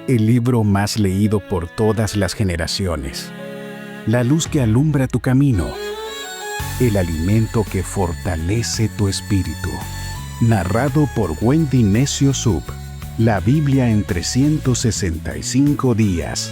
el libro más leído por todas las generaciones, la luz que alumbra tu camino, el alimento que fortalece tu espíritu. Narrado por Wendy Necio Sub, la Biblia en 365 días.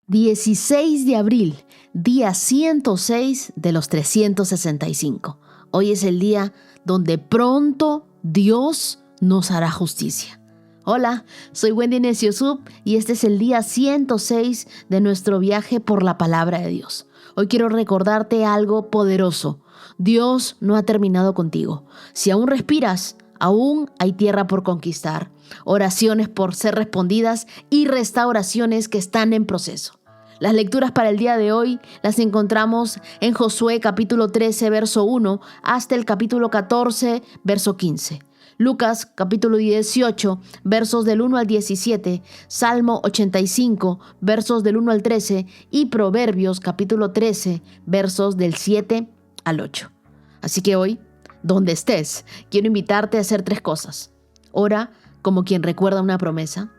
16 de abril, día 106 de los 365. Hoy es el día donde pronto Dios nos hará justicia. Hola, soy Wendy Necio Sub y este es el día 106 de nuestro viaje por la palabra de Dios. Hoy quiero recordarte algo poderoso. Dios no ha terminado contigo. Si aún respiras, aún hay tierra por conquistar, oraciones por ser respondidas y restauraciones que están en proceso. Las lecturas para el día de hoy las encontramos en Josué capítulo 13, verso 1 hasta el capítulo 14, verso 15. Lucas capítulo 18, versos del 1 al 17, Salmo 85, versos del 1 al 13 y Proverbios capítulo 13, versos del 7 al 8. Así que hoy, donde estés, quiero invitarte a hacer 3 cosas. Ora como quien recuerda una promesa.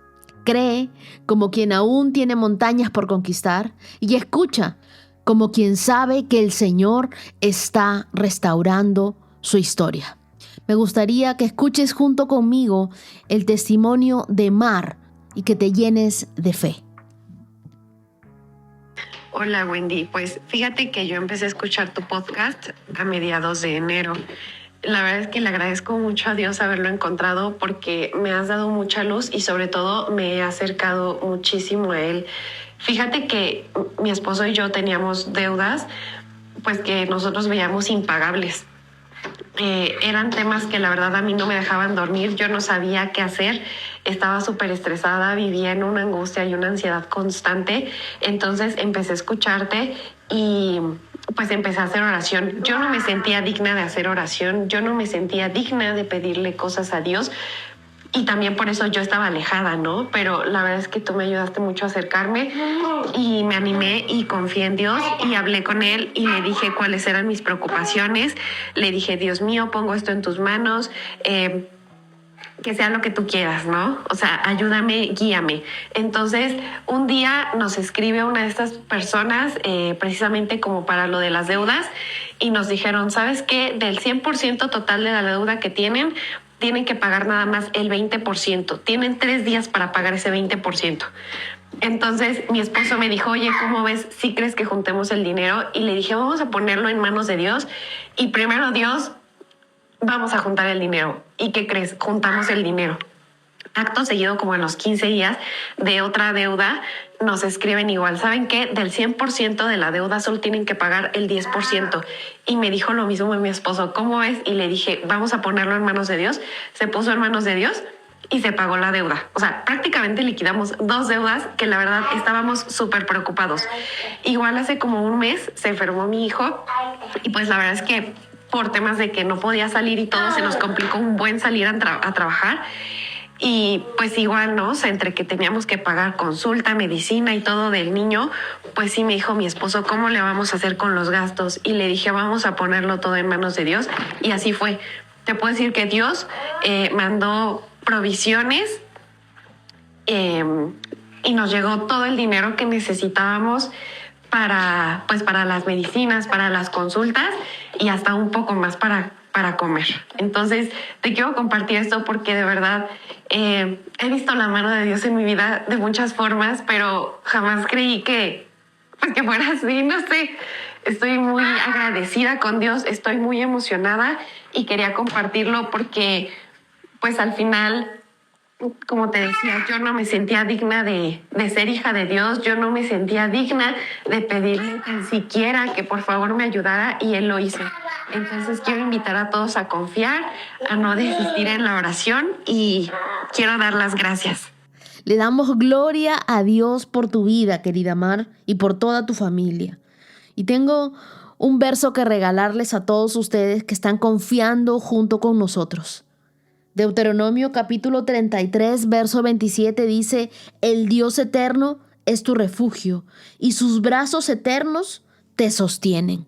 Cree como quien aún tiene montañas por conquistar. Y escucha como quien sabe que el Señor está restaurando su historia. Me gustaría que escuches junto conmigo el testimonio de Mar y que te llenes de fe. Hola Wendy, pues fíjate que yo empecé a escuchar tu podcast a mediados de enero. La verdad es que le agradezco mucho a Dios haberlo encontrado porque me has dado mucha luz y sobre todo me he acercado muchísimo a Él. Fíjate que mi esposo y yo teníamos deudas pues que nosotros veíamos impagables. Eran temas que la verdad a mí no me dejaban dormir, yo no sabía qué hacer, estaba súper estresada, vivía en una angustia y una ansiedad constante. Entonces empecé a escucharte y pues empecé a hacer oración. Yo no me sentía digna de hacer oración, yo no me sentía digna de pedirle cosas a Dios y también por eso yo estaba alejada, ¿no? Pero la verdad es que tú me ayudaste mucho a acercarme y me animé y confié en Dios y hablé con Él y le dije cuáles eran mis preocupaciones. Le dije, Dios mío, pongo esto en tus manos, que sea lo que tú quieras, ¿no? O sea, ayúdame, guíame. Entonces, un día nos escribe una de estas personas, precisamente como para lo de las deudas, y nos dijeron, ¿sabes qué? Del 100% total de la deuda que tienen que pagar nada más el 20%. Tienen 3 días para pagar ese 20%. Entonces, mi esposo me dijo, oye, ¿cómo ves? ¿Sí crees que juntemos el dinero? Y le dije, vamos a ponerlo en manos de Dios. Y primero Dios, vamos a juntar el dinero. ¿Y qué crees? Juntamos el dinero. Acto seguido, como en los 15 días de otra deuda, nos escriben igual. ¿Saben qué? Del 100% de la deuda solo tienen que pagar el 10%. Y me dijo lo mismo mi esposo. ¿Cómo ves? Y le dije, vamos a ponerlo en manos de Dios. Se puso en manos de Dios y se pagó la deuda. O sea, prácticamente liquidamos 2 deudas que la verdad estábamos súper preocupados. Igual hace como un mes se enfermó mi hijo y pues la verdad es que por temas de que no podía salir y todo, se nos complicó un buen salir a trabajar. Y pues igual, ¿no? O sea, entre que teníamos que pagar consulta, medicina y todo del niño, pues sí me dijo mi esposo, ¿cómo le vamos a hacer con los gastos? Y le dije, vamos a ponerlo todo en manos de Dios. Y así fue. Te puedo decir que Dios mandó provisiones y nos llegó todo el dinero que necesitábamos para las medicinas, para las consultas y hasta un poco más para comer. Entonces, te quiero compartir esto porque de verdad he visto la mano de Dios en mi vida de muchas formas, pero jamás creí que fuera así. No sé, estoy muy agradecida con Dios, estoy muy emocionada y quería compartirlo porque pues al final, como te decía, yo no me sentía digna de ser hija de Dios, yo no me sentía digna de pedirle tan siquiera que por favor me ayudara y Él lo hizo. Entonces quiero invitar a todos a confiar, a no desistir en la oración y quiero dar las gracias. Le damos gloria a Dios por tu vida, querida Mar, y por toda tu familia. Y tengo un verso que regalarles a todos ustedes que están confiando junto con nosotros. Deuteronomio capítulo 33, verso 27 dice, el Dios eterno es tu refugio y sus brazos eternos te sostienen.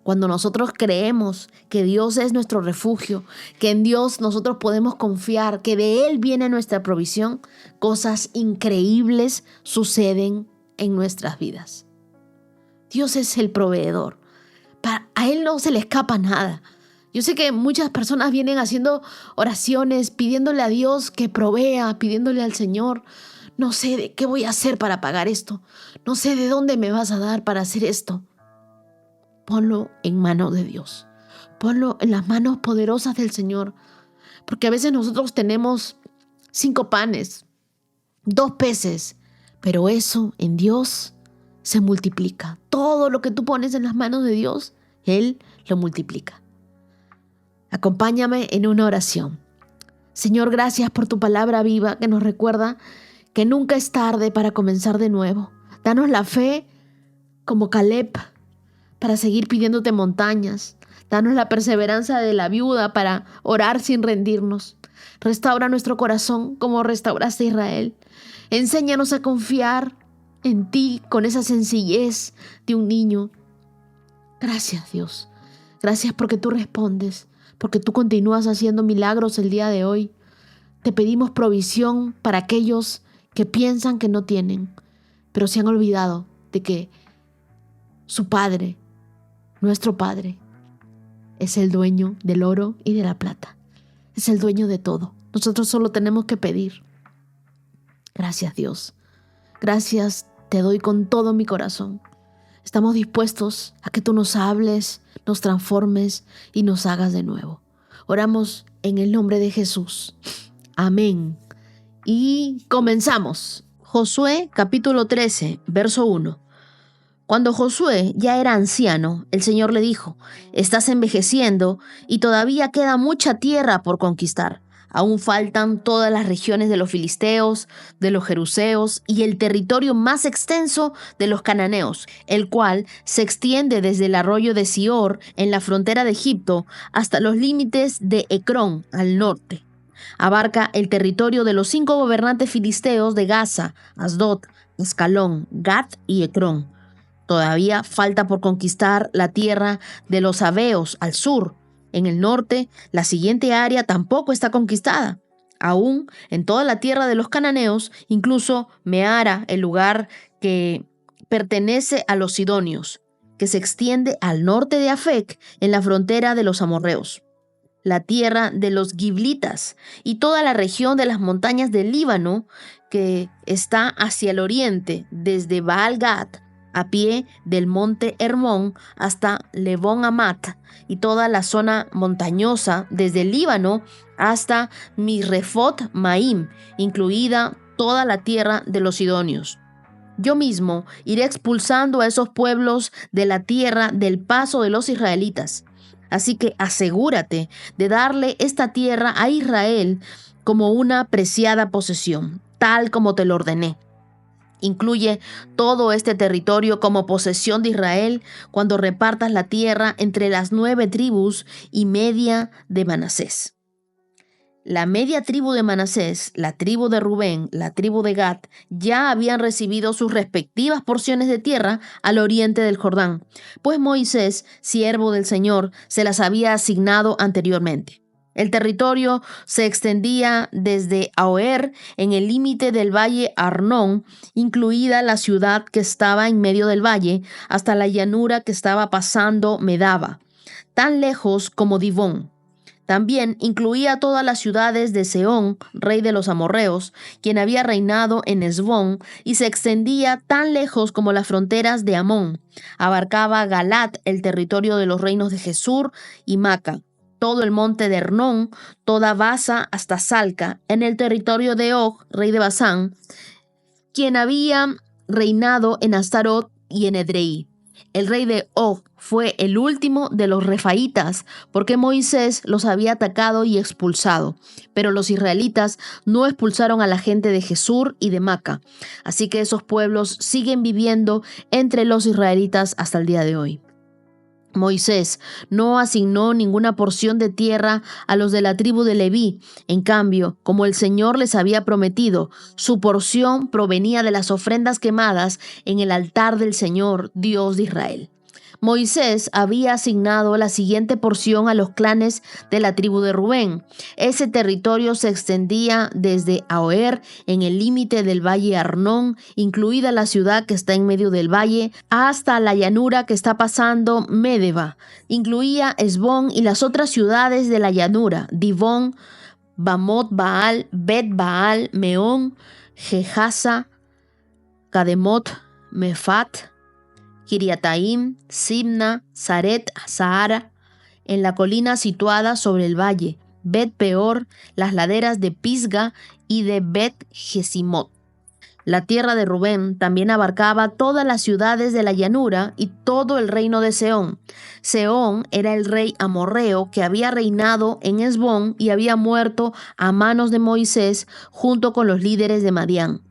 Cuando nosotros creemos que Dios es nuestro refugio, que en Dios nosotros podemos confiar, que de Él viene nuestra provisión, cosas increíbles suceden en nuestras vidas. Dios es el proveedor. A Él no se le escapa nada. Yo sé que muchas personas vienen haciendo oraciones, pidiéndole a Dios que provea, pidiéndole al Señor, no sé de qué voy a hacer para pagar esto, no sé de dónde me vas a dar para hacer esto. Ponlo en manos de Dios. Ponlo en las manos poderosas del Señor. Porque a veces nosotros tenemos 5 panes, 2 peces, pero eso en Dios se multiplica. Todo lo que tú pones en las manos de Dios, Él lo multiplica. Acompáñame en una oración. Señor, gracias por tu palabra viva que nos recuerda que nunca es tarde para comenzar de nuevo. Danos la fe como Caleb para seguir pidiéndote montañas. Danos la perseverancia de la viuda para orar sin rendirnos. Restaura nuestro corazón como restauraste a Israel. Enséñanos a confiar en ti con esa sencillez de un niño. Gracias, Dios. Gracias porque tú respondes, porque tú continúas haciendo milagros el día de hoy. Te pedimos provisión para aquellos que piensan que no tienen, pero se han olvidado de que su Padre, nuestro Padre, es el dueño del oro y de la plata. Es el dueño de todo. Nosotros solo tenemos que pedir. Gracias, Dios. Gracias te doy con todo mi corazón. Estamos dispuestos a que tú nos hables, nos transformes y nos hagas de nuevo. Oramos en el nombre de Jesús. Amén. Y comenzamos. Josué capítulo 13, verso 1. Cuando Josué ya era anciano, el Señor le dijo: estás envejeciendo y todavía queda mucha tierra por conquistar. Aún faltan todas las regiones de los filisteos, de los jeruseos y el territorio más extenso de los cananeos, el cual se extiende desde el arroyo de Sior en la frontera de Egipto hasta los límites de Ecrón al norte. Abarca el territorio de los 5 gobernantes filisteos de Gaza, Asdod, Ascalón, Gat y Ecrón. Todavía falta por conquistar la tierra de los sabeos al sur. En el norte, la siguiente área tampoco está conquistada. Aún en toda la tierra de los cananeos, incluso Meara, el lugar que pertenece a los sidonios, que se extiende al norte de Afec, en la frontera de los amorreos. La tierra de los giblitas y toda la región de las montañas del Líbano, que está hacia el oriente, desde Baal-Gad, a pie del monte Hermón hasta Lebón Amat, y toda la zona montañosa desde el Líbano hasta Misrefot Maim, incluida toda la tierra de los sidonios. Yo mismo iré expulsando a esos pueblos de la tierra del paso de los israelitas. Así que asegúrate de darle esta tierra a Israel como una preciada posesión, tal como te lo ordené. Incluye todo este territorio como posesión de Israel cuando repartas la tierra entre las 9 tribus y media de Manasés. La media tribu de Manasés, la tribu de Rubén, la tribu de Gad, ya habían recibido sus respectivas porciones de tierra al oriente del Jordán, pues Moisés, siervo del Señor, se las había asignado anteriormente. El territorio se extendía desde Aroer en el límite del valle Arnón, incluida la ciudad que estaba en medio del valle, hasta la llanura que estaba pasando Medaba, tan lejos como Dibón. También incluía todas las ciudades de Sehón, rey de los amorreos, quien había reinado en Hesbón, y se extendía tan lejos como las fronteras de Amón. Abarcaba Galat, el territorio de los reinos de Jesur y Maca, todo el monte de Hernón, toda Basa hasta Salca, en el territorio de Og, rey de Basán, quien había reinado en Astarot y en Edrei. El rey de Og fue el último de los refaitas, porque Moisés los había atacado y expulsado. Pero los israelitas no expulsaron a la gente de Jesur y de Maca. Así que esos pueblos siguen viviendo entre los israelitas hasta el día de hoy. Moisés no asignó ninguna porción de tierra a los de la tribu de Leví. En cambio, como el Señor les había prometido, su porción provenía de las ofrendas quemadas en el altar del Señor, Dios de Israel. Moisés había asignado la siguiente porción a los clanes de la tribu de Rubén. Ese territorio se extendía desde Aroer, en el límite del valle Arnón, incluida la ciudad que está en medio del valle, hasta la llanura que está pasando Medeba. Incluía Esbón y las otras ciudades de la llanura: Dibón, Bamot Baal, Bet Baal, Meón, Jehasa, Kademot, Mefat, Kiriataim, Simna, Saret, Sahara, en la colina situada sobre el valle, Bet Peor, las laderas de Pisga y de Bet Jesimot. La tierra de Rubén también abarcaba todas las ciudades de la llanura y todo el reino de Sehón. Sehón era el rey amorreo que había reinado en Esbón y había muerto a manos de Moisés junto con los líderes de Madián: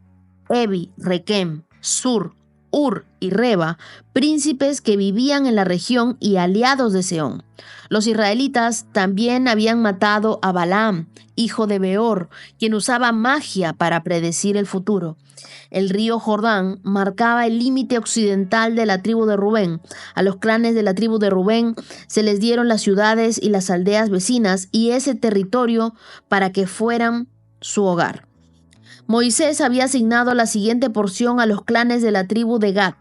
Evi, Requem, Sur, Ur y Reba, príncipes que vivían en la región y aliados de Sehón. Los israelitas también habían matado a Balaam, hijo de Beor, quien usaba magia para predecir el futuro. El río Jordán marcaba el límite occidental de la tribu de Rubén. A los clanes de la tribu de Rubén se les dieron las ciudades y las aldeas vecinas y ese territorio para que fueran su hogar. Moisés había asignado la siguiente porción a los clanes de la tribu de Gad.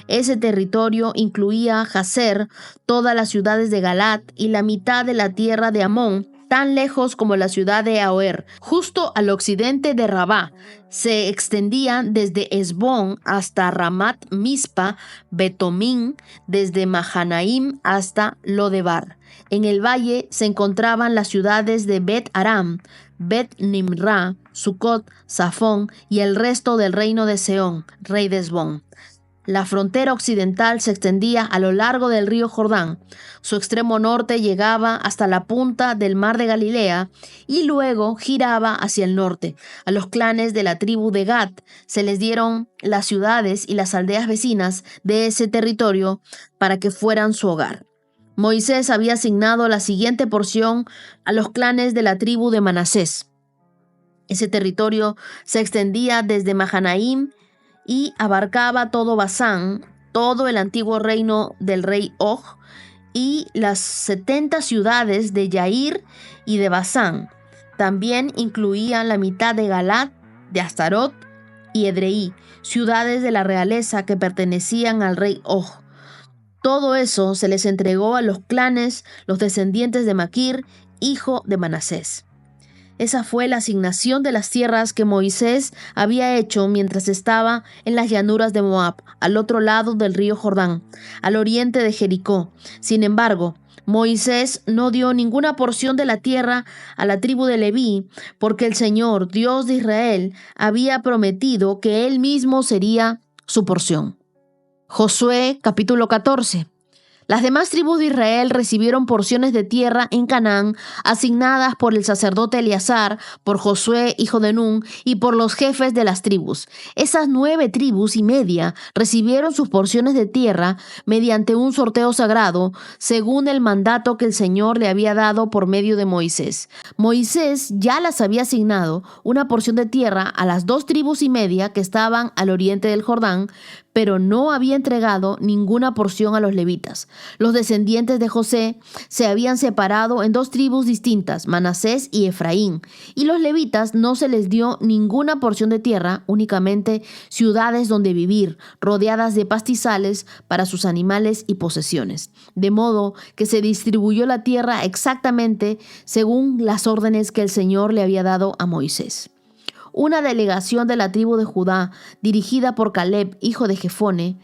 Ese territorio incluía Jazer, todas las ciudades de Galat y la mitad de la tierra de Amón, tan lejos como la ciudad de Aroer, justo al occidente de Rabá. Se extendía desde Esbón hasta Ramat Mispa, Betomín, desde Mahanaim hasta Lodebar. En el valle se encontraban las ciudades de Bet Aram, Bet Nimra, Sucot, Safón y el resto del reino de Sehón, rey de Esbón. La frontera occidental se extendía a lo largo del río Jordán. Su extremo norte llegaba hasta la punta del mar de Galilea y luego giraba hacia el norte. A los clanes de la tribu de Gad se les dieron las ciudades y las aldeas vecinas de ese territorio para que fueran su hogar. Moisés había asignado la siguiente porción a los clanes de la tribu de Manasés. Ese territorio se extendía desde Mahanaim y abarcaba todo Basán, todo el antiguo reino del rey Og y las 70 ciudades de Yair y de Basán. También incluía la mitad de Galat, de Astarot y Edrei, ciudades de la realeza que pertenecían al rey Og. Todo eso se les entregó a los clanes, los descendientes de Maquir, hijo de Manasés. Esa fue la asignación de las tierras que Moisés había hecho mientras estaba en las llanuras de Moab, al otro lado del río Jordán, al oriente de Jericó. Sin embargo, Moisés no dio ninguna porción de la tierra a la tribu de Leví, porque el Señor, Dios de Israel, había prometido que Él mismo sería su porción. Josué capítulo 14. Las demás tribus de Israel recibieron porciones de tierra en Canaán, asignadas por el sacerdote Eleazar, por Josué, hijo de Nun, y por los jefes de las tribus. Esas 9 tribus y media recibieron sus porciones de tierra mediante un sorteo sagrado, según el mandato que el Señor le había dado por medio de Moisés. Moisés ya las había asignado una porción de tierra a las 2 tribus y media que estaban al oriente del Jordán, pero no había entregado ninguna porción a los levitas. Los descendientes de José se habían separado en 2 tribus distintas, Manasés y Efraín, y los levitas no se les dio ninguna porción de tierra, únicamente ciudades donde vivir, rodeadas de pastizales para sus animales y posesiones. De modo que se distribuyó la tierra exactamente según las órdenes que el Señor le había dado a Moisés. Una delegación de la tribu de Judá, dirigida por Caleb, hijo de Jefone,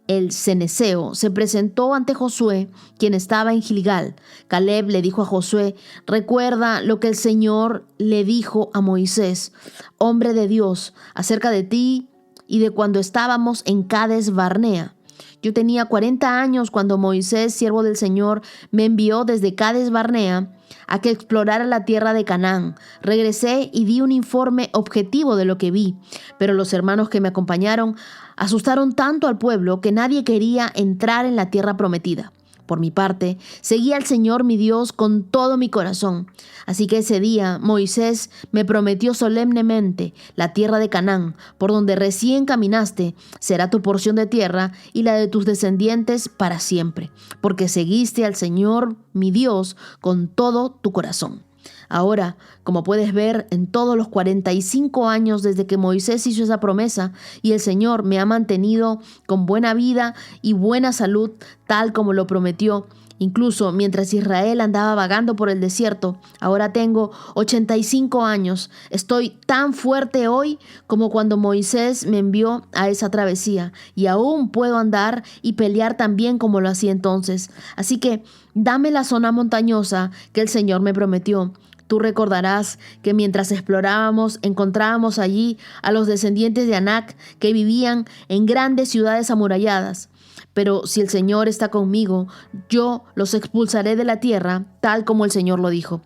el ceneseo, se presentó ante Josué, quien estaba en Gilgal. Caleb le dijo a Josué: recuerda lo que el Señor le dijo a Moisés, hombre de Dios, acerca de ti y de cuando estábamos en Cades Barnea. Yo tenía 40 años cuando Moisés, siervo del Señor, me envió desde Cades Barnea a que explorara la tierra de Canaán. Regresé y di un informe objetivo de lo que vi, pero los hermanos que me acompañaron asustaron tanto al pueblo que nadie quería entrar en la tierra prometida. Por mi parte, seguí al Señor mi Dios con todo mi corazón. Así que ese día Moisés me prometió solemnemente: la tierra de Canaán, por donde recién caminaste, será tu porción de tierra y la de tus descendientes para siempre, porque seguiste al Señor mi Dios con todo tu corazón. Ahora, como puedes ver, en todos los 45 años desde que Moisés hizo esa promesa, y el Señor me ha mantenido con buena vida y buena salud, tal como lo prometió. Incluso mientras Israel andaba vagando por el desierto, ahora tengo 85 años. Estoy tan fuerte hoy como cuando Moisés me envió a esa travesía, y aún puedo andar y pelear tan bien como lo hacía entonces. Así que dame la zona montañosa que el Señor me prometió. Tú recordarás que mientras explorábamos, encontrábamos allí a los descendientes de Anac que vivían en grandes ciudades amuralladas. Pero si el Señor está conmigo, yo los expulsaré de la tierra, tal como el Señor lo dijo.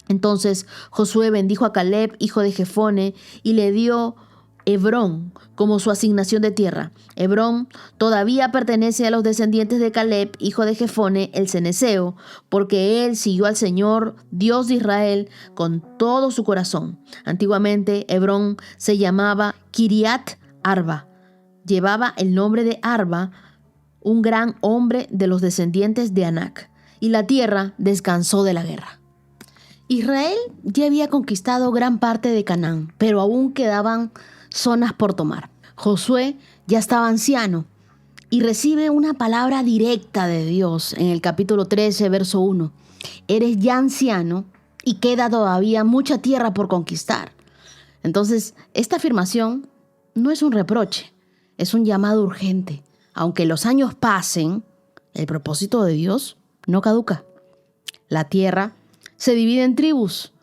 Entonces Josué bendijo a Caleb, hijo de Jefone, y le dio Hebrón como su asignación de tierra. Hebrón todavía pertenece a los descendientes de Caleb, hijo de Jefone, el cenezeo, porque él siguió al Señor, Dios de Israel, con todo su corazón. Antiguamente Hebrón se llamaba Kiriat Arba. Llevaba el nombre de Arba, un gran hombre de los descendientes de Anac, y la tierra descansó de la guerra. Israel ya había conquistado gran parte de Canaán, pero aún quedaban zonas por tomar. Josué ya estaba anciano y recibe una palabra directa de Dios en el capítulo 13, verso 1. Eres ya anciano y queda todavía mucha tierra por conquistar. Entonces, esta afirmación no es un reproche, es un llamado urgente. Aunque los años pasen, el propósito de Dios no caduca. La tierra se divide en tribus.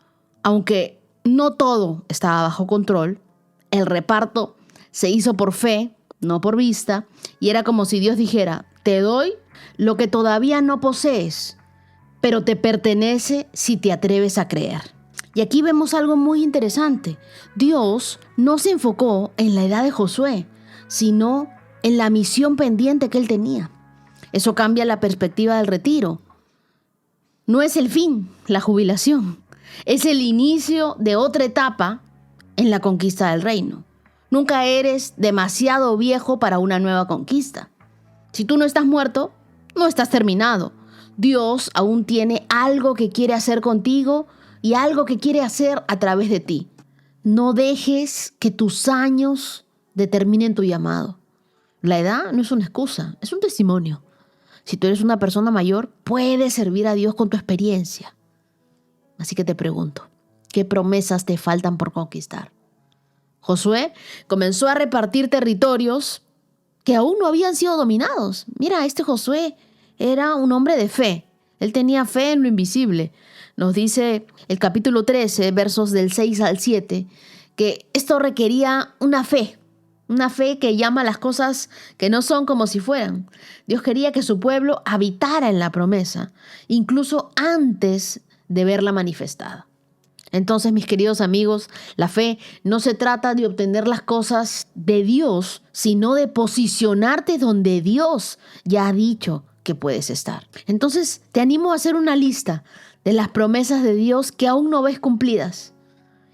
Aunque no todo estaba bajo control, el reparto se hizo por fe, no por vista, y era como si Dios dijera: te doy lo que todavía no posees, pero te pertenece si te atreves a creer. Y aquí vemos algo muy interesante. Dios no se enfocó en la edad de Josué, sino en la misión pendiente que él tenía. Eso cambia la perspectiva del retiro. No es el fin, la jubilación. Es el inicio de otra etapa en la conquista del reino. Nunca eres demasiado viejo para una nueva conquista. Si tú no estás muerto, no estás terminado. Dios aún tiene algo que quiere hacer contigo y algo que quiere hacer a través de ti. No dejes que tus años determinen tu llamado. La edad no es una excusa, es un testimonio. Si tú eres una persona mayor, puedes servir a Dios con tu experiencia. Así que te pregunto, ¿qué promesas te faltan por conquistar? Josué comenzó a repartir territorios que aún no habían sido dominados. Mira, este Josué era un hombre de fe. Él tenía fe en lo invisible. Nos dice el capítulo 13, versos del 6 al 7, que esto requería una fe que llama las cosas que no son como si fueran. Dios quería que su pueblo habitara en la promesa, incluso antes de verla manifestada. Entonces, mis queridos amigos, la fe no se trata de obtener las cosas de Dios, sino de posicionarte donde Dios ya ha dicho que puedes estar. Entonces, te animo a hacer una lista de las promesas de Dios que aún no ves cumplidas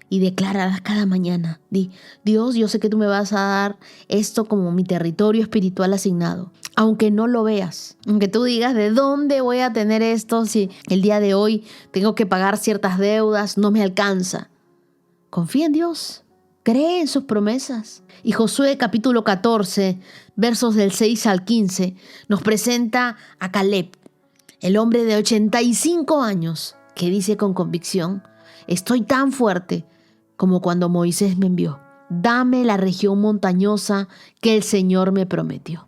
y decláralas cada mañana. Di: Dios, yo sé que tú me vas a dar esto como mi territorio espiritual asignado. Aunque no lo veas, aunque tú digas: ¿de dónde voy a tener esto si el día de hoy tengo que pagar ciertas deudas, no me alcanza? Confía en Dios, cree en sus promesas. Y Josué capítulo 14, versos del 6 al 15, nos presenta a Caleb, el hombre de 85 años, que dice con convicción: estoy tan fuerte como cuando Moisés me envió. Dame la región montañosa que el Señor me prometió.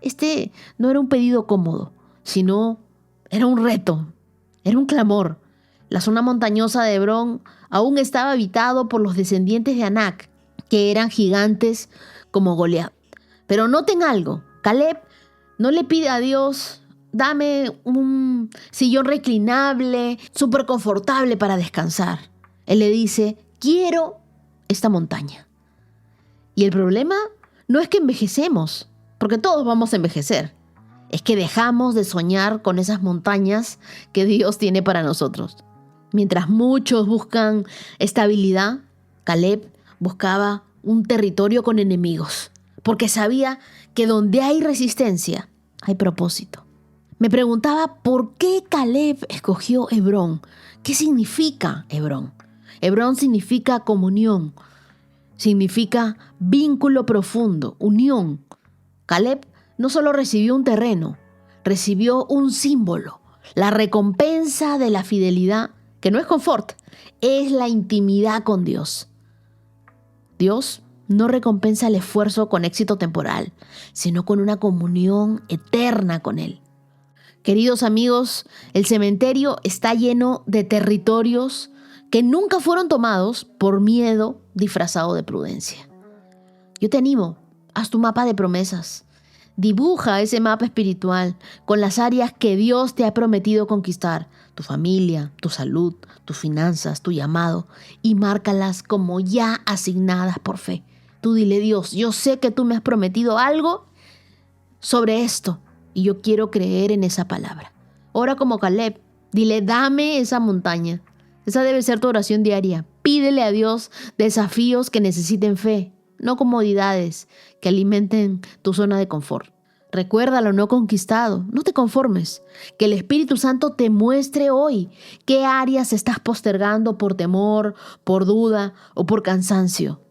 Este no era un pedido cómodo, sino era un reto, era un clamor. La zona montañosa de Hebrón aún estaba habitado por los descendientes de Anac, que eran gigantes como Goliat. Pero noten algo, Caleb no le pide a Dios: dame un sillón reclinable, súper confortable para descansar. Él le dice: quiero esta montaña. Y el problema no es que envejecemos, porque todos vamos a envejecer. es que dejamos de soñar con esas montañas que Dios tiene para nosotros. Mientras muchos buscan estabilidad, Caleb buscaba un territorio con enemigos, porque sabía que donde hay resistencia, hay propósito. Me preguntaba por qué Caleb escogió Hebrón. ¿Qué significa Hebrón? Hebrón significa comunión, significa vínculo profundo, unión. Caleb no solo recibió un terreno, recibió un símbolo, la recompensa de la fidelidad, que no es confort, es la intimidad con Dios. Dios no recompensa el esfuerzo con éxito temporal, sino con una comunión eterna con Él. Queridos amigos, el cementerio está lleno de territorios que nunca fueron tomados por miedo disfrazado de prudencia. Yo te animo, haz tu mapa de promesas. Dibuja ese mapa espiritual con las áreas que Dios te ha prometido conquistar, tu familia, tu salud, tus finanzas, tu llamado, y márcalas como ya asignadas por fe. Tú dile: Dios, yo sé que tú me has prometido algo sobre esto y yo quiero creer en esa palabra. Ora como Caleb, dile: dame esa montaña. Esa debe ser tu oración diaria. Pídele a Dios desafíos que necesiten fe, no comodidades que alimenten tu zona de confort. Recuerda lo no conquistado, no te conformes. Que el Espíritu Santo te muestre hoy qué áreas estás postergando por temor, por duda o por cansancio.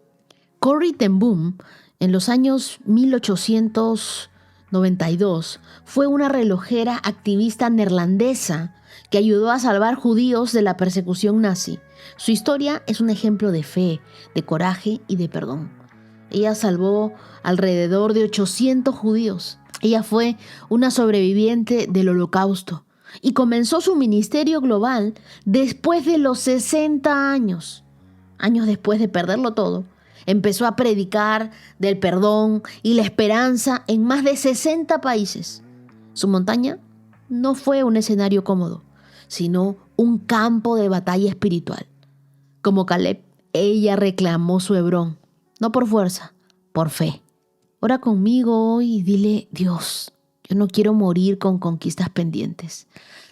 Corrie ten Boom, en los años 1892, fue una relojera activista neerlandesa que ayudó a salvar judíos de la persecución nazi. Su historia es un ejemplo de fe, de coraje y de perdón. Ella salvó alrededor de 800 judíos. Ella fue una sobreviviente del Holocausto y comenzó su ministerio global después de los 60 años. Años después de perderlo todo, empezó a predicar del perdón y la esperanza en más de 60 países. Su montaña no fue un escenario cómodo, sino un campo de batalla espiritual. Como Caleb, ella reclamó su Hebrón, no por fuerza, por fe. Ora conmigo hoy y dile: Dios, yo no quiero morir con conquistas pendientes.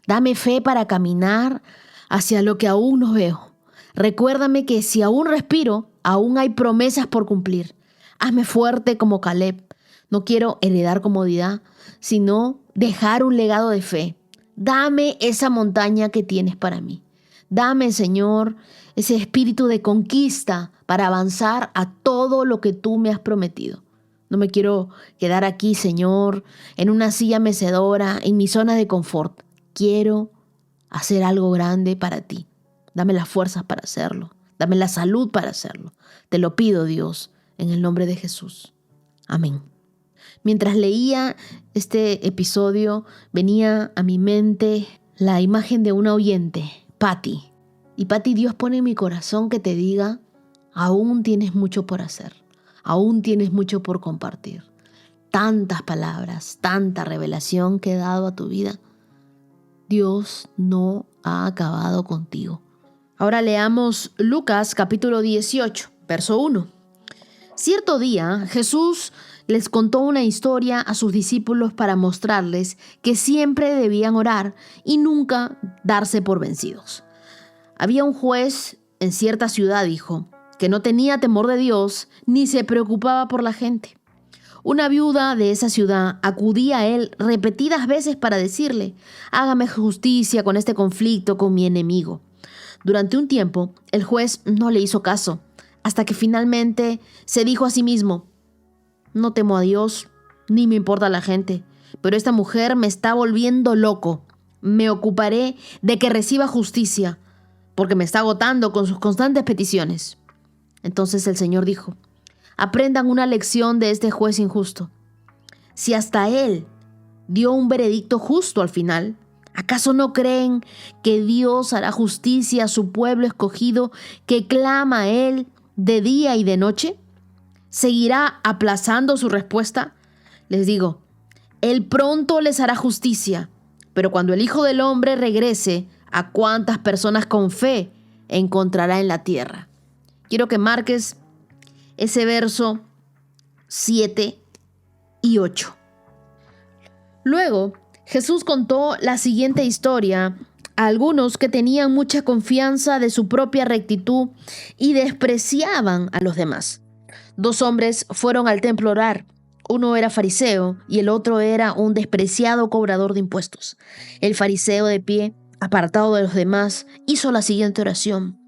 Dame fe para caminar hacia lo que aún no veo. Recuérdame que si aún respiro, aún hay promesas por cumplir. Hazme fuerte como Caleb. No quiero heredar comodidad, sino dejar un legado de fe. Dame esa montaña que tienes para mí. Dame, Señor, ese espíritu de conquista para avanzar a todo lo que tú me has prometido. No me quiero quedar aquí, Señor, en una silla mecedora, en mi zona de confort. Quiero hacer algo grande para ti. Dame las fuerzas para hacerlo. Dame la salud para hacerlo. Te lo pido, Dios, en el nombre de Jesús. Amén. Mientras leía este episodio, venía a mi mente la imagen de una oyente, Patty. Y Patty, Dios pone en mi corazón que te diga: aún tienes mucho por hacer. Aún tienes mucho por compartir. Tantas palabras, tanta revelación que he dado a tu vida. Dios no ha acabado contigo. Ahora leamos Lucas capítulo 18, verso 1. Cierto día, Jesús les contó una historia a sus discípulos para mostrarles que siempre debían orar y nunca darse por vencidos. Había un juez en cierta ciudad, dijo, que no tenía temor de Dios ni se preocupaba por la gente. Una viuda de esa ciudad acudía a él repetidas veces para decirle: hágame justicia con este conflicto con mi enemigo. Durante un tiempo, el juez no le hizo caso, hasta que finalmente se dijo a sí mismo: no temo a Dios, ni me importa la gente, pero esta mujer me está volviendo loco. Me ocuparé de que reciba justicia, porque me está agotando con sus constantes peticiones. Entonces el Señor dijo: aprendan una lección de este juez injusto. Si hasta él dio un veredicto justo al final, ¿acaso no creen que Dios hará justicia a su pueblo escogido que clama a él de día y de noche? ¿Seguirá aplazando su respuesta? Les digo, él pronto les hará justicia, pero cuando el Hijo del Hombre regrese, ¿a cuántas personas con fe encontrará en la tierra? Quiero que marques ese verso 7 y 8. Luego, Jesús contó la siguiente historia a algunos que tenían mucha confianza de su propia rectitud y despreciaban a los demás. 2 hombres fueron al templo a orar. Uno era fariseo y el otro era un despreciado cobrador de impuestos. El fariseo, de pie, apartado de los demás, hizo la siguiente oración: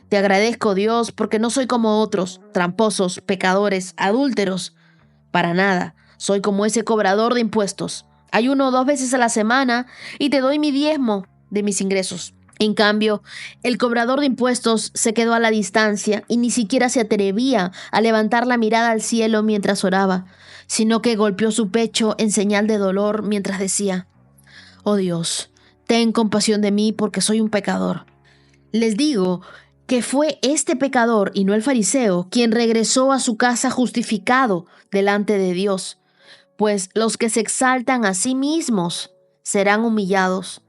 Te agradezco, Dios, porque no soy como otros, tramposos, pecadores, adúlteros. Para nada, soy como ese cobrador de impuestos. Ayuno 2 veces a la semana y te doy mi diezmo de mis ingresos. En cambio, el cobrador de impuestos se quedó a la distancia y ni siquiera se atrevía a levantar la mirada al cielo mientras oraba, sino que golpeó su pecho en señal de dolor mientras decía: Oh Dios, ten compasión de mí porque soy un pecador. Les digo que fue este pecador y no el fariseo quien regresó a su casa justificado delante de Dios, pues los que se exaltan a sí mismos serán humillados,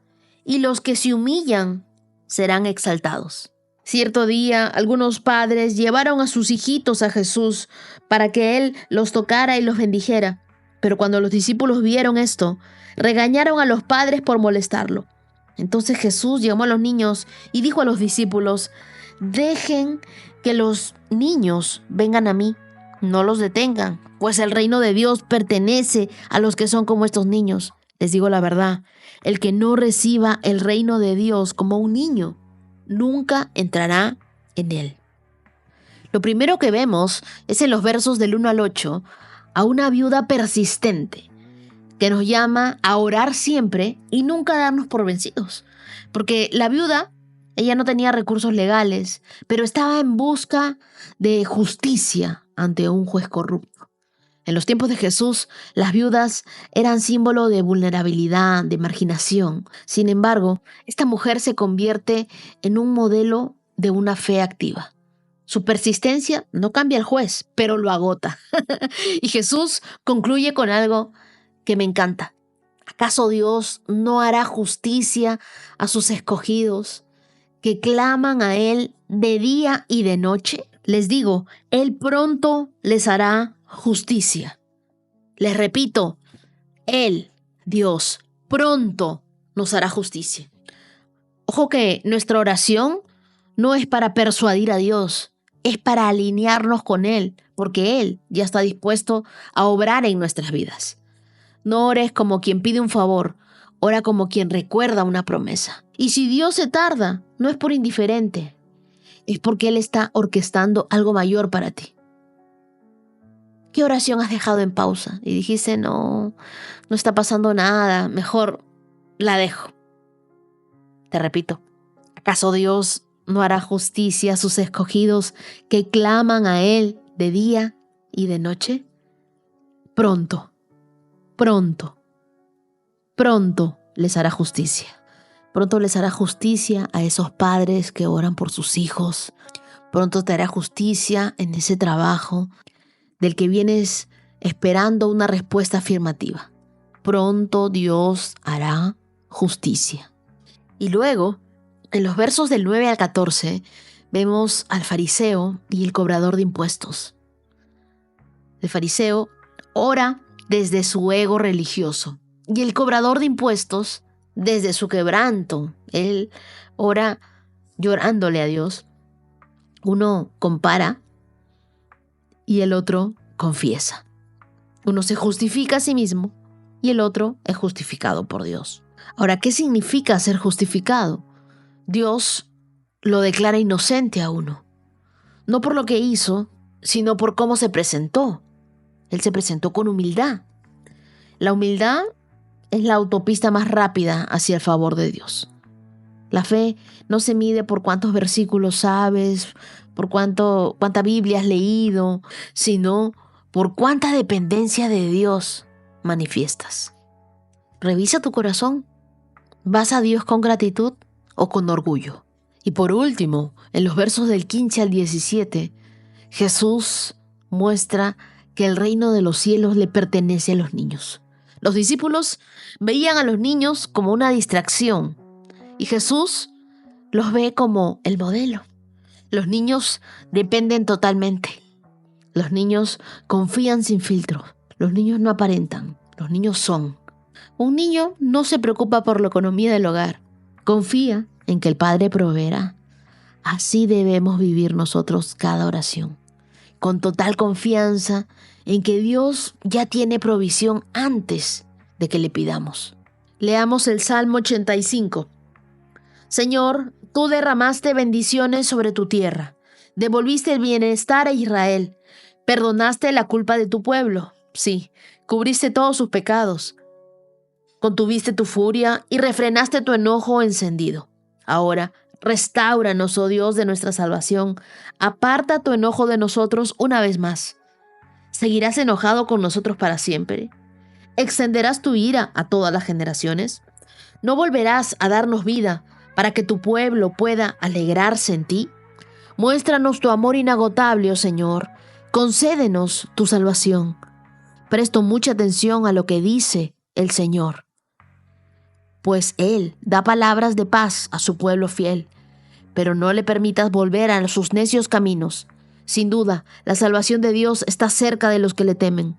y los que se humillan serán exaltados. Cierto día, algunos padres llevaron a sus hijitos a Jesús para que Él los tocara y los bendijera. Pero cuando los discípulos vieron esto, regañaron a los padres por molestarlo. Entonces Jesús llamó a los niños y dijo a los discípulos: Dejen que los niños vengan a mí, no los detengan, pues el reino de Dios pertenece a los que son como estos niños. Les digo la verdad, el que no reciba el reino de Dios como un niño, nunca entrará en él. Lo primero que vemos es en los versos del 1 al 8 a una viuda persistente que nos llama a orar siempre y nunca darnos por vencidos. Porque la viuda, ella no tenía recursos legales, pero estaba en busca de justicia ante un juez corrupto. En los tiempos de Jesús, las viudas eran símbolo de vulnerabilidad, de marginación. Sin embargo, esta mujer se convierte en un modelo de una fe activa. Su persistencia no cambia al juez, pero lo agota. Y Jesús concluye con algo que me encanta. ¿Acaso Dios no hará justicia a sus escogidos que claman a Él de día y de noche? Les digo, Él pronto les hará justicia. Les repito, Él, Dios, pronto nos hará justicia. Ojo que nuestra oración no es para persuadir a Dios, es para alinearnos con Él, porque Él ya está dispuesto a obrar en nuestras vidas. No ores como quien pide un favor, ora como quien recuerda una promesa. Y si Dios se tarda, no es por indiferente, es porque Él está orquestando algo mayor para ti. ¿Qué oración has dejado en pausa? Y dijiste, no está pasando nada, mejor la dejo. Te repito, ¿acaso Dios no hará justicia a sus escogidos que claman a Él de día y de noche? Pronto les hará justicia. Pronto les hará justicia a esos padres que oran por sus hijos. Pronto te hará justicia en ese trabajo del que vienes esperando una respuesta afirmativa. Pronto Dios hará justicia. Y luego, en los versos del 9 al 14, vemos al fariseo y el cobrador de impuestos. El fariseo ora desde su ego religioso y el cobrador de impuestos desde su quebranto. Él ora llorándole a Dios. Uno compara y el otro confiesa. Uno se justifica a sí mismo y el otro es justificado por Dios. Ahora, ¿qué significa ser justificado? Dios lo declara inocente a uno. No por lo que hizo, sino por cómo se presentó. Él se presentó con humildad. La humildad es la autopista más rápida hacia el favor de Dios. La fe no se mide por cuántos versículos sabes, por cuánta Biblia has leído, sino por cuánta dependencia de Dios manifiestas. Revisa tu corazón. ¿Vas a Dios con gratitud o con orgullo? Y por último, en los versos del 15 al 17, Jesús muestra que el reino de los cielos le pertenece a los niños. Los discípulos veían a los niños como una distracción y Jesús los ve como el modelo. Los niños dependen totalmente. Los niños confían sin filtro. Los niños no aparentan. Los niños son. Un niño no se preocupa por la economía del hogar. Confía en que el Padre proveerá. Así debemos vivir nosotros cada oración, con total confianza en que Dios ya tiene provisión antes de que le pidamos. Leamos el Salmo 85. Señor, tú derramaste bendiciones sobre tu tierra, devolviste el bienestar a Israel, perdonaste la culpa de tu pueblo, sí, cubriste todos sus pecados, contuviste tu furia y refrenaste tu enojo encendido. Ahora, restáuranos, oh Dios de nuestra salvación, aparta tu enojo de nosotros una vez más. ¿Seguirás enojado con nosotros para siempre? ¿Extenderás tu ira a todas las generaciones? ¿No volverás a darnos vida para que tu pueblo pueda alegrarse en ti? Muéstranos tu amor inagotable, oh Señor. Concédenos tu salvación. Presto mucha atención a lo que dice el Señor, pues Él da palabras de paz a su pueblo fiel, pero no le permitas volver a sus necios caminos. Sin duda, la salvación de Dios está cerca de los que le temen.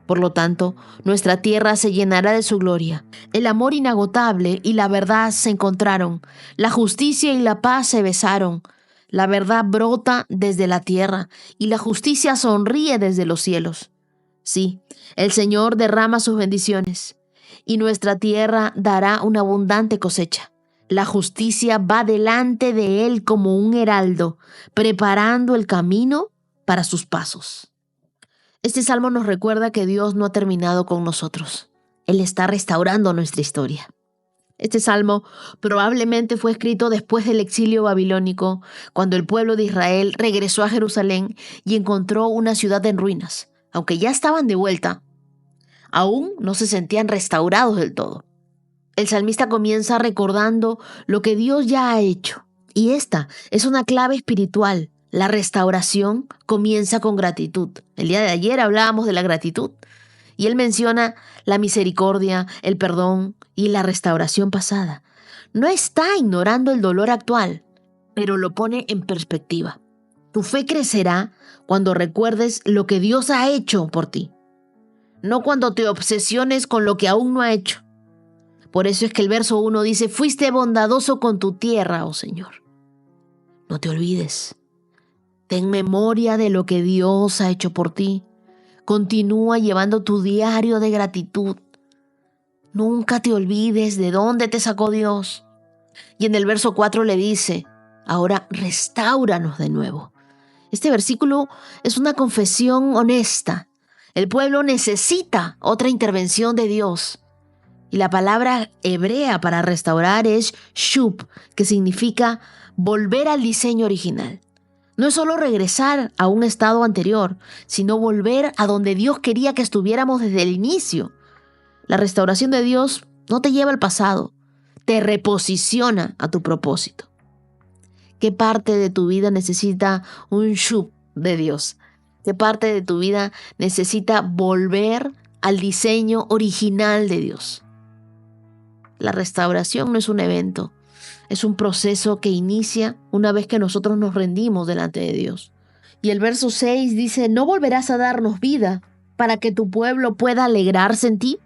Por lo tanto, nuestra tierra se llenará de su gloria. El amor inagotable y la verdad se encontraron. La justicia y la paz se besaron. La verdad brota desde la tierra y la justicia sonríe desde los cielos. Sí, el Señor derrama sus bendiciones y nuestra tierra dará una abundante cosecha. La justicia va delante de Él como un heraldo, preparando el camino para sus pasos. Este salmo nos recuerda que Dios no ha terminado con nosotros. Él está restaurando nuestra historia. Este salmo probablemente fue escrito después del exilio babilónico, cuando el pueblo de Israel regresó a Jerusalén y encontró una ciudad en ruinas. Aunque ya estaban de vuelta, aún no se sentían restaurados del todo. El salmista comienza recordando lo que Dios ya ha hecho. Y esta es una clave espiritual. La restauración comienza con gratitud. El día de ayer hablábamos de la gratitud. Y él menciona la misericordia, el perdón y la restauración pasada. No está ignorando el dolor actual, pero lo pone en perspectiva. Tu fe crecerá cuando recuerdes lo que Dios ha hecho por ti, no cuando te obsesiones con lo que aún no ha hecho. Por eso es que el verso 1 dice, fuiste bondadoso con tu tierra, oh Señor. No te olvides. Ten memoria de lo que Dios ha hecho por ti. Continúa llevando tu diario de gratitud. Nunca te olvides de dónde te sacó Dios. Y en el verso 4 le dice, ahora restáuranos de nuevo. Este versículo es una confesión honesta. El pueblo necesita otra intervención de Dios. Y la palabra hebrea para restaurar es shub, que significa volver al diseño original. No es solo regresar a un estado anterior, sino volver a donde Dios quería que estuviéramos desde el inicio. La restauración de Dios no te lleva al pasado, te reposiciona a tu propósito. ¿Qué parte de tu vida necesita un shub de Dios? ¿Qué parte de tu vida necesita volver al diseño original de Dios? La restauración no es un evento, es un proceso que inicia una vez que nosotros nos rendimos delante de Dios. Y el verso 6 dice, ¿no volverás a darnos vida para que tu pueblo pueda alegrarse en ti?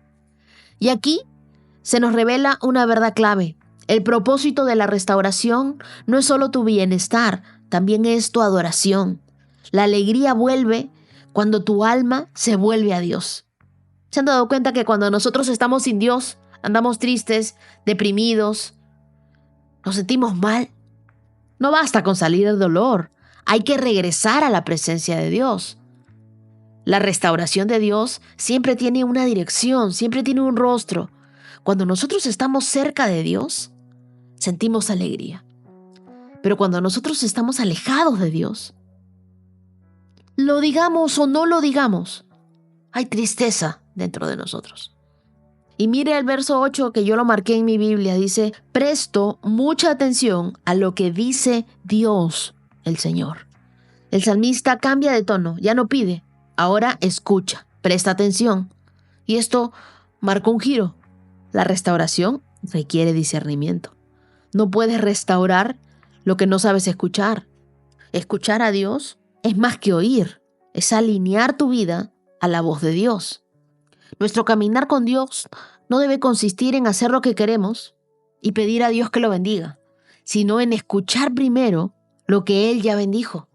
Y aquí se nos revela una verdad clave. El propósito de la restauración no es solo tu bienestar, también es tu adoración. La alegría vuelve cuando tu alma se vuelve a Dios. ¿Se han dado cuenta que cuando nosotros estamos sin Dios, andamos tristes, deprimidos, nos sentimos mal? No basta con salir del dolor, hay que regresar a la presencia de Dios. La restauración de Dios siempre tiene una dirección, siempre tiene un rostro. Cuando nosotros estamos cerca de Dios, sentimos alegría. Pero cuando nosotros estamos alejados de Dios, lo digamos o no lo digamos, hay tristeza dentro de nosotros. Y mire el verso 8 que yo lo marqué en mi Biblia, dice, presto mucha atención a lo que dice Dios, el Señor. El salmista cambia de tono, ya no pide, ahora escucha, presta atención. Y esto marcó un giro. La restauración requiere discernimiento. No puedes restaurar lo que no sabes escuchar. Escuchar a Dios es más que oír, es alinear tu vida a la voz de Dios. Nuestro caminar con Dios no debe consistir en hacer lo que queremos y pedir a Dios que lo bendiga, sino en escuchar primero lo que Él ya bendijo.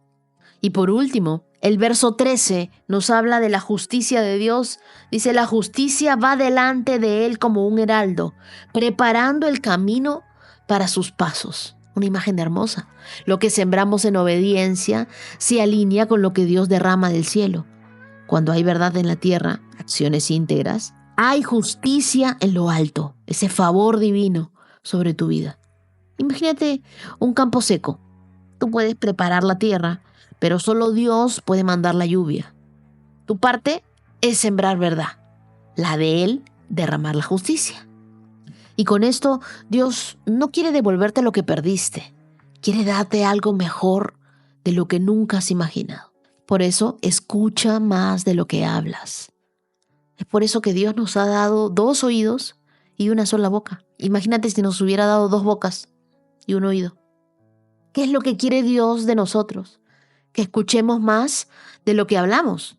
Y por último, el verso 13 nos habla de la justicia de Dios. Dice, la justicia va delante de Él como un heraldo, preparando el camino para sus pasos. Una imagen hermosa. Lo que sembramos en obediencia se alinea con lo que Dios derrama del cielo. Cuando hay verdad en la tierra, acciones íntegras, hay justicia en lo alto, ese favor divino sobre tu vida. Imagínate un campo seco. Tú puedes preparar la tierra, pero solo Dios puede mandar la lluvia. Tu parte es sembrar verdad, la de Él, derramar la justicia. Y con esto, Dios no quiere devolverte lo que perdiste, quiere darte algo mejor de lo que nunca has imaginado. Por eso, escucha más de lo que hablas. Es por eso que Dios nos ha dado 2 oídos y una sola boca. Imagínate si nos hubiera dado 2 bocas y un oído. ¿Qué es lo que quiere Dios de nosotros? Que escuchemos más de lo que hablamos.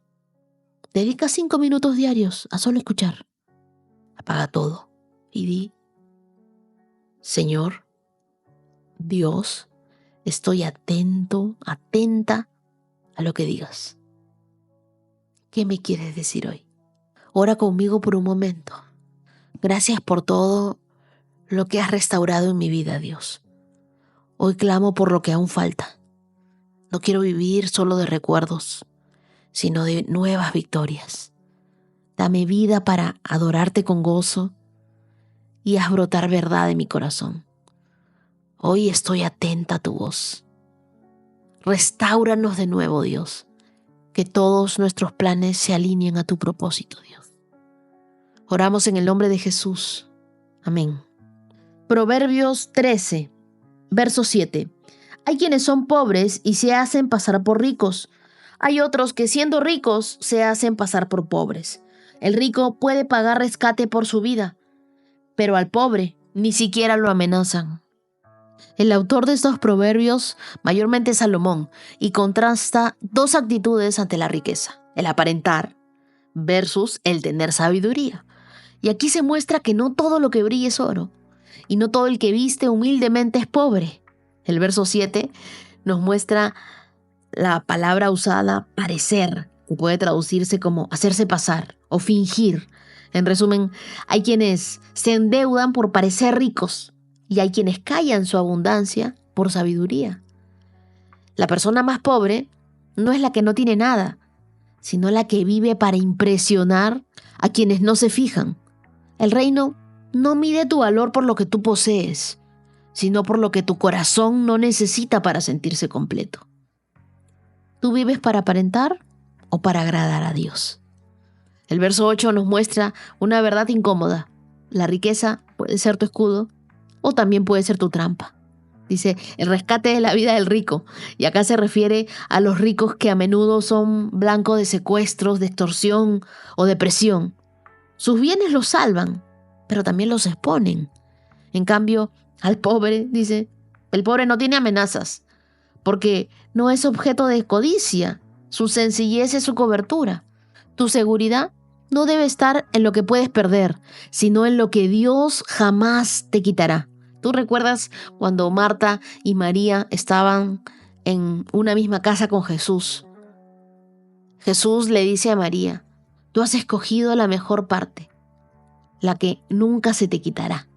Dedica 5 minutos diarios a solo escuchar. Apaga todo y di, Señor, Dios, estoy atento, atenta a lo que digas. ¿Qué me quieres decir hoy? Ora conmigo por un momento. Gracias por todo lo que has restaurado en mi vida, Dios. Hoy clamo por lo que aún falta. No quiero vivir solo de recuerdos, sino de nuevas victorias. Dame vida para adorarte con gozo y haz brotar verdad en mi corazón. Hoy estoy atenta a tu voz. Restáuranos de nuevo, Dios. Que todos nuestros planes se alineen a tu propósito, Dios. Oramos en el nombre de Jesús. Amén. Proverbios 13, verso 7. Hay quienes son pobres y se hacen pasar por ricos. Hay otros que siendo ricos se hacen pasar por pobres. El rico puede pagar rescate por su vida, pero al pobre ni siquiera lo amenazan. El autor de estos proverbios mayormente es Salomón y contrasta 2 actitudes ante la riqueza: el aparentar versus el tener sabiduría. Y aquí se muestra que no todo lo que brilla es oro y no todo el que viste humildemente es pobre. El verso 7 nos muestra la palabra usada parecer, que puede traducirse como hacerse pasar o fingir. En resumen, hay quienes se endeudan por parecer ricos y hay quienes callan su abundancia por sabiduría. La persona más pobre no es la que no tiene nada, sino la que vive para impresionar a quienes no se fijan. El reino no mide tu valor por lo que tú posees, sino por lo que tu corazón no necesita para sentirse completo. ¿Tú vives para aparentar o para agradar a Dios? El verso 8 nos muestra una verdad incómoda. La riqueza puede ser tu escudo o también puede ser tu trampa. Dice, el rescate de la vida del rico. Y acá se refiere a los ricos que a menudo son blanco de secuestros, de extorsión o de presión. Sus bienes los salvan, pero también los exponen. En cambio, al pobre, dice, el pobre no tiene amenazas, porque no es objeto de codicia. Su sencillez es su cobertura. Tu seguridad no debe estar en lo que puedes perder, sino en lo que Dios jamás te quitará. ¿Tú recuerdas cuando Marta y María estaban en una misma casa con Jesús? Jesús le dice a María, tú has escogido la mejor parte, la que nunca se te quitará.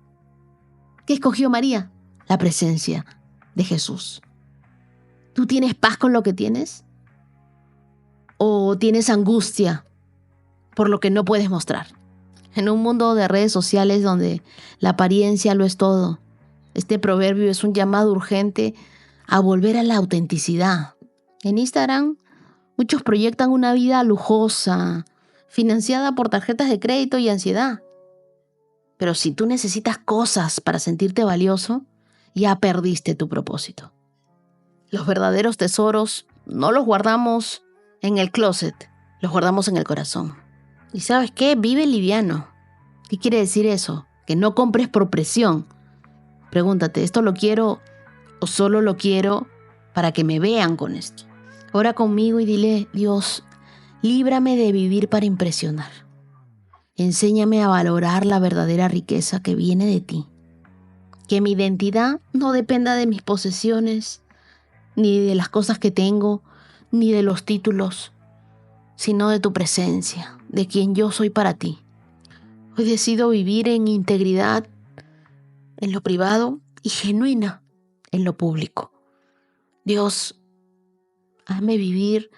¿Qué escogió María? La presencia de Jesús. ¿Tú tienes paz con lo que tienes? ¿O tienes angustia por lo que no puedes mostrar? En un mundo de redes sociales donde la apariencia lo es todo, este proverbio es un llamado urgente a volver a la autenticidad. En Instagram, muchos proyectan una vida lujosa, financiada por tarjetas de crédito y ansiedad. Pero si tú necesitas cosas para sentirte valioso, ya perdiste tu propósito. Los verdaderos tesoros no los guardamos en el closet, los guardamos en el corazón. ¿Y sabes qué? Vive liviano. ¿Qué quiere decir eso? Que no compres por presión. Pregúntate, ¿esto lo quiero o solo lo quiero para que me vean con esto? Ora conmigo y dile, Dios, líbrame de vivir para impresionar. Enséñame a valorar la verdadera riqueza que viene de ti. Que mi identidad no dependa de mis posesiones, ni de las cosas que tengo, ni de los títulos, sino de tu presencia, de quien yo soy para ti. Hoy decido vivir en integridad, en lo privado y genuina en lo público. Dios, hazme vivir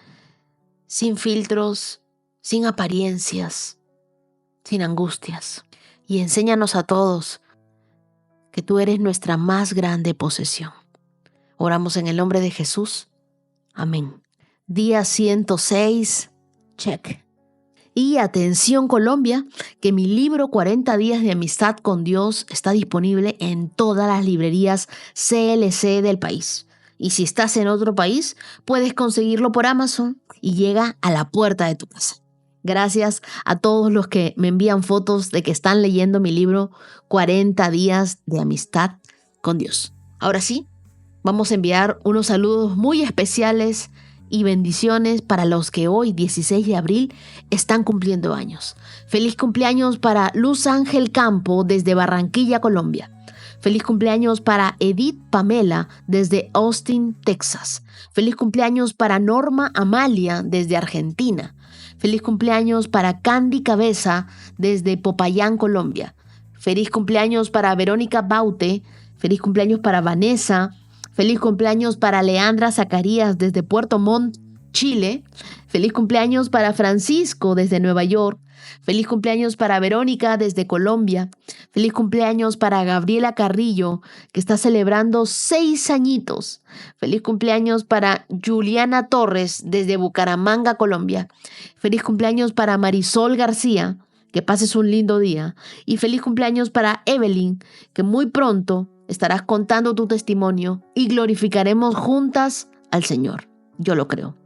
sin filtros, sin apariencias, sin angustias. Y enséñanos a todos que tú eres nuestra más grande posesión. Oramos en el nombre de Jesús. Amén. Día 106. Check. Y atención Colombia, que mi libro 40 días de amistad con Dios está disponible en todas las librerías CLC del país. Y si estás en otro país, puedes conseguirlo por Amazon y llega a la puerta de tu casa. Gracias a todos los que me envían fotos de que están leyendo mi libro 40 días de amistad con Dios. Ahora sí, vamos a enviar unos saludos muy especiales y bendiciones para los que hoy, 16 de abril, están cumpliendo años. Feliz cumpleaños para Luz Ángel Campo desde Barranquilla, Colombia. Feliz cumpleaños para Edith Pamela desde Austin, Texas. Feliz cumpleaños para Norma Amalia desde Argentina. Feliz cumpleaños para Candy Cabeza desde Popayán, Colombia. Feliz cumpleaños para Verónica Baute. Feliz cumpleaños para Vanessa. Feliz cumpleaños para Leandra Zacarías desde Puerto Montt, Chile. Feliz cumpleaños para Francisco desde Nueva York. Feliz cumpleaños para Verónica desde Colombia. Feliz cumpleaños para Gabriela Carrillo, que está celebrando 6 añitos. Feliz cumpleaños para Juliana Torres desde Bucaramanga, Colombia. Feliz cumpleaños para Marisol García, que pases un lindo día. Y feliz cumpleaños para Evelyn, que muy pronto estarás contando tu testimonio y glorificaremos juntas al Señor. Yo lo creo.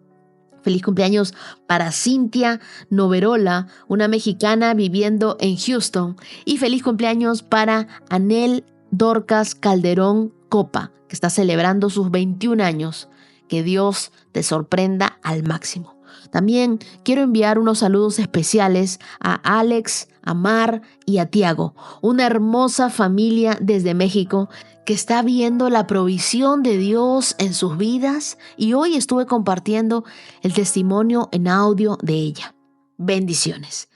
Feliz cumpleaños para Cintia Noverola, una mexicana viviendo en Houston. Y feliz cumpleaños para Anel Dorcas Calderón Copa, que está celebrando sus 21 años. Que Dios te sorprenda al máximo. También quiero enviar unos saludos especiales a Alex, a Mar y a Tiago, una hermosa familia desde México que está viendo la provisión de Dios en sus vidas y hoy estuve compartiendo el testimonio en audio de ella. Bendiciones.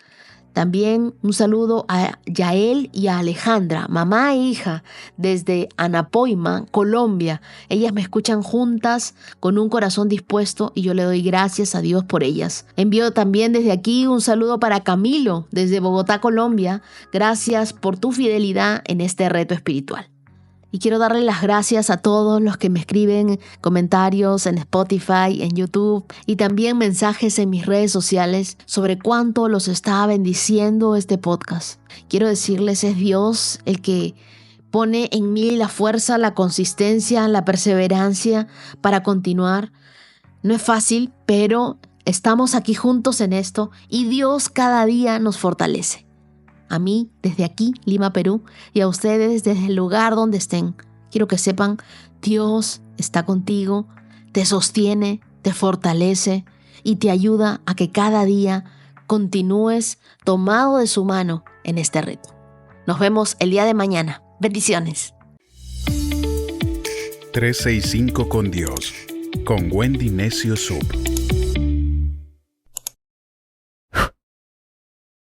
También un saludo a Yael y a Alejandra, mamá e hija, desde Anapoima, Colombia. Ellas me escuchan juntas con un corazón dispuesto y yo le doy gracias a Dios por ellas. Envío también desde aquí un saludo para Camilo, desde Bogotá, Colombia. Gracias por tu fidelidad en este reto espiritual. Y quiero darle las gracias a todos los que me escriben comentarios en Spotify, en YouTube y también mensajes en mis redes sociales sobre cuánto los está bendiciendo este podcast. Quiero decirles, es Dios el que pone en mí la fuerza, la consistencia, la perseverancia para continuar. No es fácil, pero estamos aquí juntos en esto y Dios cada día nos fortalece. A mí, desde aquí, Lima, Perú, y a ustedes desde el lugar donde estén. Quiero que sepan, Dios está contigo, te sostiene, te fortalece y te ayuda a que cada día continúes tomado de su mano en este reto. Nos vemos el día de mañana. Bendiciones. 365 con Dios, con Wendy Necio Sub.